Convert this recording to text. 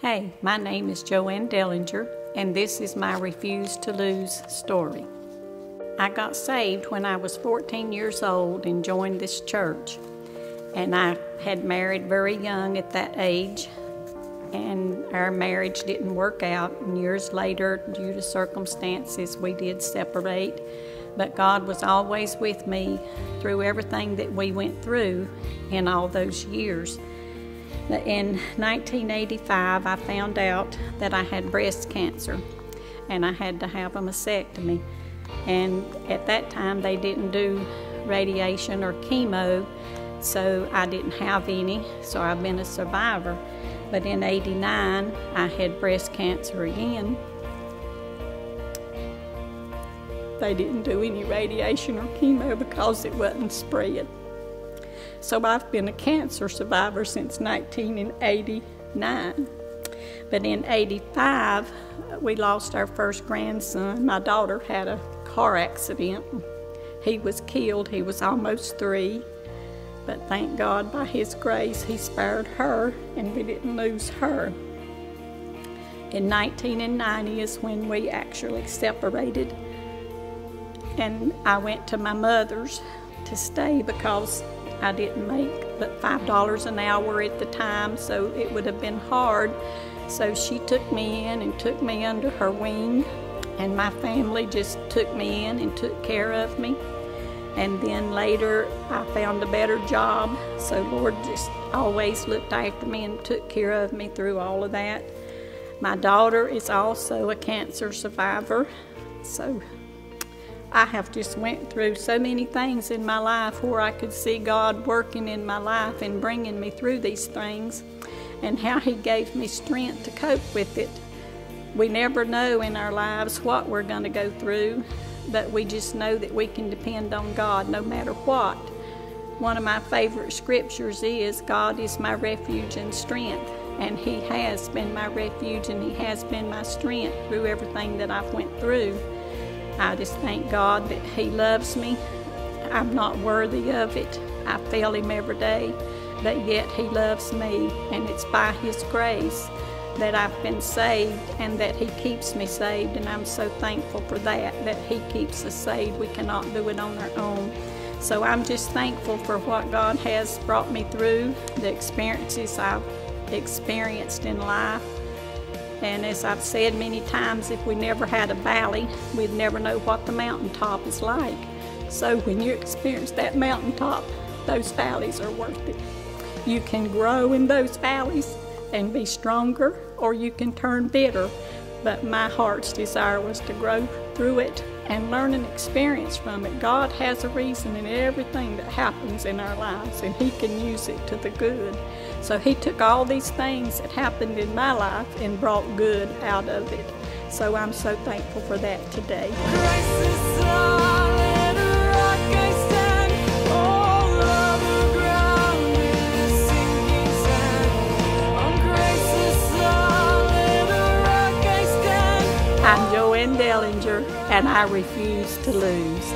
Hey, my name is Joann Dellinger, and this is my Refuse to Lose story. I got saved when I was 14 years old and joined this church. And I had married very young at that age, and our marriage didn't work out. And years later, due to circumstances, we did separate. But God was always with me through everything that we went through in all those years. In 1985, I found out that I had breast cancer, and I had to have a mastectomy. And at that time, they didn't do radiation or chemo, so I didn't have any, so I've been a survivor. But in '89, I had breast cancer again. They didn't do any radiation or chemo because it wasn't spread. So I've been a cancer survivor since 1989. But in '85, we lost our first grandson. My daughter had a car accident. He was killed. He was almost 3. But thank God, by His grace, He spared her, and we didn't lose her. In 1990 is when we actually separated. And I went to my mother's to stay because I didn't make but $5 an hour at the time, so it would have been hard. So she took me in and took me under her wing, and my family just took me in and took care of me. And then later I found a better job, so Lord just always looked after me and took care of me through all of that. My daughter is also a cancer survivor, so I have just went through so many things in my life where I could see God working in my life and bringing me through these things, and how He gave me strength to cope with it. We never know in our lives what we're going to go through, but we just know that we can depend on God no matter what. One of my favorite scriptures is, God is my refuge and strength, and He has been my refuge and He has been my strength through everything that I've went through. I just thank God that He loves me. I'm not worthy of it. I fail Him every day, but yet He loves me, and it's by His grace that I've been saved and that He keeps me saved, and I'm so thankful for that He keeps us saved. We cannot do it on our own. So I'm just thankful for what God has brought me through, the experiences I've experienced in life. And as I've said many times, if we never had a valley, we'd never know what the mountaintop is like. So when you experience that mountaintop, those valleys are worth it. You can grow in those valleys and be stronger, or you can turn bitter. But my heart's desire was to grow through it and learn and experience from it. God has a reason in everything that happens in our lives, and He can use it to the good. So He took all these things that happened in my life and brought good out of it. So I'm so thankful for that today. I'm Joann Dellinger, and I refuse to lose.